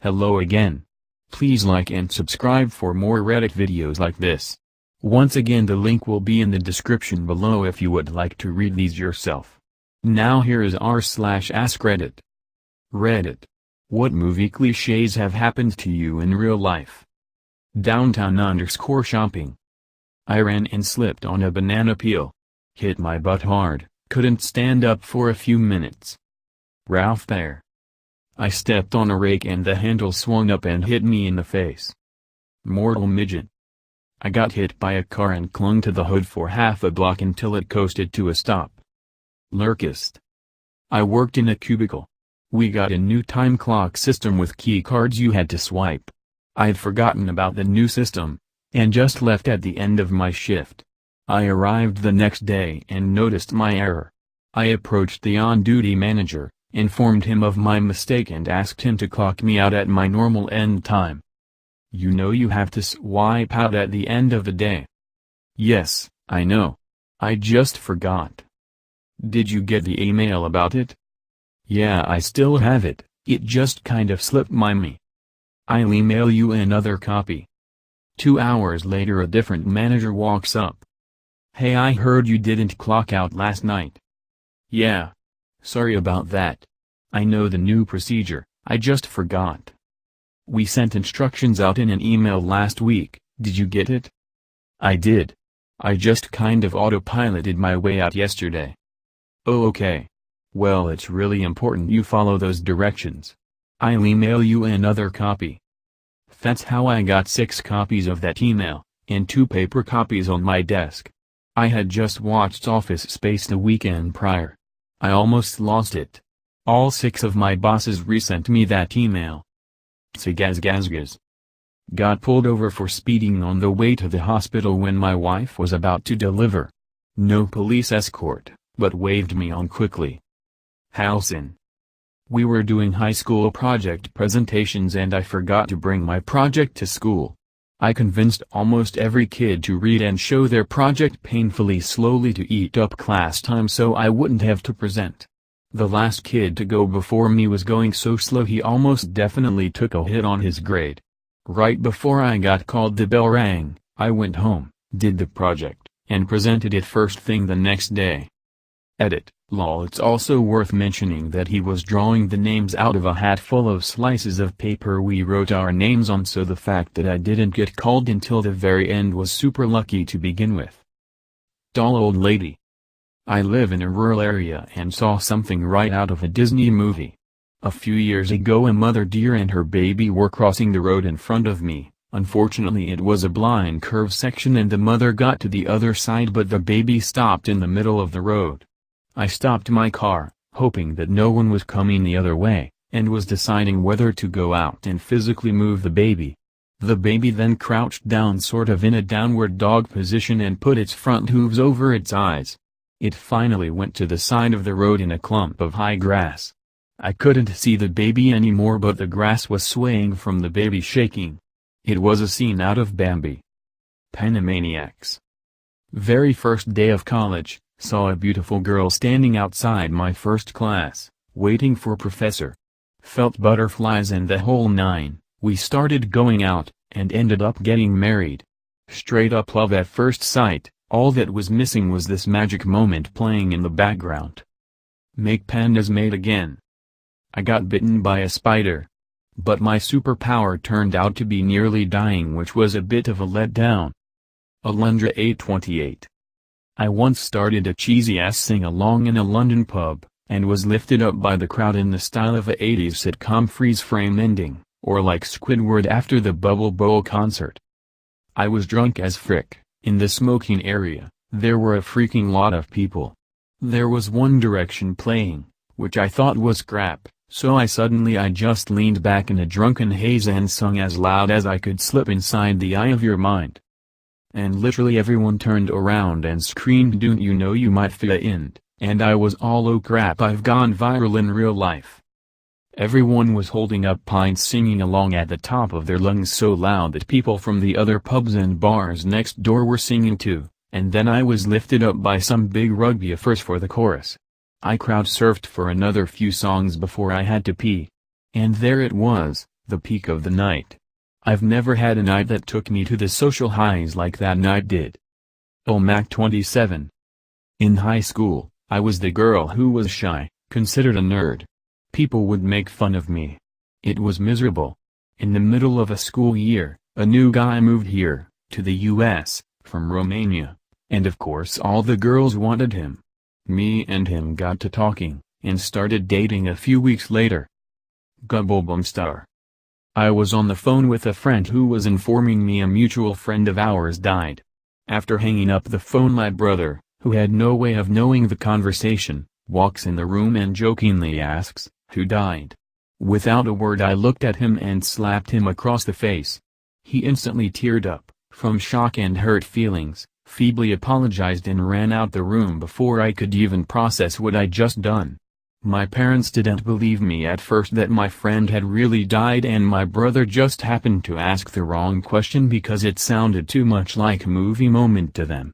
Hello again. Please like and subscribe for more Reddit videos like this. Once again, the link will be in the description below if you would like to read these yourself. Now here is r/Ask Reddit. Reddit. What movie cliches have happened to you in real life? Downtown_shopping. I ran and slipped on a banana peel. Hit my butt hard, couldn't stand up for a few minutes. Ralph Bear. I stepped on a rake and the handle swung up and hit me in the face. Mortal Midget. I got hit by a car and clung to the hood for half a block until it coasted to a stop. Lurkist. I worked in a cubicle. We got a new time clock system with key cards you had to swipe. I'd forgotten about the new system, and just left at the end of my shift. I arrived the next day and noticed my error. I approached the on-duty manager, informed him of my mistake and asked him to clock me out at my normal end time. You know you have to swipe out at the end of the day. Yes, I know. I just forgot. Did you get the email about it? Yeah, I still have it, it just kind of slipped my mind. I'll email you another copy. 2 hours later a different manager walks up. Hey, I heard you didn't clock out last night. Yeah. Sorry about that. I know the new procedure, I just forgot. We sent instructions out in an email last week, did you get it? I did. I just kind of autopiloted my way out yesterday. Oh, okay. Well, it's really important you follow those directions. I'll email you another copy. That's how I got 6 copies of that email, and 2 paper copies on my desk. I had just watched Office Space the weekend prior. I almost lost it. All 6 of my bosses resent me that email. Sigazgazgaz. Got pulled over for speeding on the way to the hospital when my wife was about to deliver. No police escort, but waved me on quickly. Halcyon. We were doing high school project presentations and I forgot to bring my project to school. I convinced almost every kid to read and show their project painfully slowly to eat up class time so I wouldn't have to present. The last kid to go before me was going so slow he almost definitely took a hit on his grade. Right before I got called the bell rang, I went home, did the project, and presented it first thing the next day. Edit. Lol. It's also worth mentioning that he was drawing the names out of a hat full of slices of paper we wrote our names on, so the fact that I didn't get called until the very end was super lucky to begin with. Dull old lady. I live in a rural area and saw something right out of a Disney movie. A few years ago a mother deer and her baby were crossing the road in front of me. Unfortunately it was a blind curve section and the mother got to the other side but the baby stopped in the middle of the road. I stopped my car, hoping that no one was coming the other way, and was deciding whether to go out and physically move the baby. The baby then crouched down sort of in a downward dog position and put its front hooves over its eyes. It finally went to the side of the road in a clump of high grass. I couldn't see the baby anymore but the grass was swaying from the baby shaking. It was a scene out of Bambi. Panamaniacs. Very first day of college. Saw a beautiful girl standing outside my first class, waiting for professor. Felt butterflies and the whole 9, we started going out, and ended up getting married. Straight up love at first sight, all that was missing was this magic moment playing in the background. Make pandas mate again. I got bitten by a spider. But my superpower turned out to be nearly dying, which was a bit of a letdown. Alundra 828. I once started a cheesy-ass sing-along in a London pub, and was lifted up by the crowd in the style of a 80s sitcom freeze-frame ending, or like Squidward after the Bubble Bowl concert. I was drunk as frick. In the smoking area, there were a freaking lot of people. There was One Direction playing, which I thought was crap, so I just leaned back in a drunken haze and sung as loud as I could Slip Inside the Eye of Your Mind. And literally everyone turned around and screamed don't you know you might fit in, and I was all oh crap I've gone viral in real life. Everyone was holding up pints singing along at the top of their lungs so loud that people from the other pubs and bars next door were singing too, and then I was lifted up by some big rugbyifers for the chorus. I crowd surfed for another few songs before I had to pee. And there it was, the peak of the night. I've never had a night that took me to the social highs like that night did. Mac 27. In high school, I was the girl who was shy, considered a nerd. People would make fun of me. It was miserable. In the middle of a school year, a new guy moved here, to the US, from Romania, and of course all the girls wanted him. Me and him got to talking, and started dating a few weeks later. Gubblebumstar. I was on the phone with a friend who was informing me a mutual friend of ours died. After hanging up the phone, my brother, who had no way of knowing the conversation, walks in the room and jokingly asks, "Who died?" Without a word I looked at him and slapped him across the face. He instantly teared up, from shock and hurt feelings, feebly apologized and ran out the room before I could even process what I'd just done. My parents didn't believe me at first that my friend had really died, and my brother just happened to ask the wrong question because it sounded too much like a movie moment to them.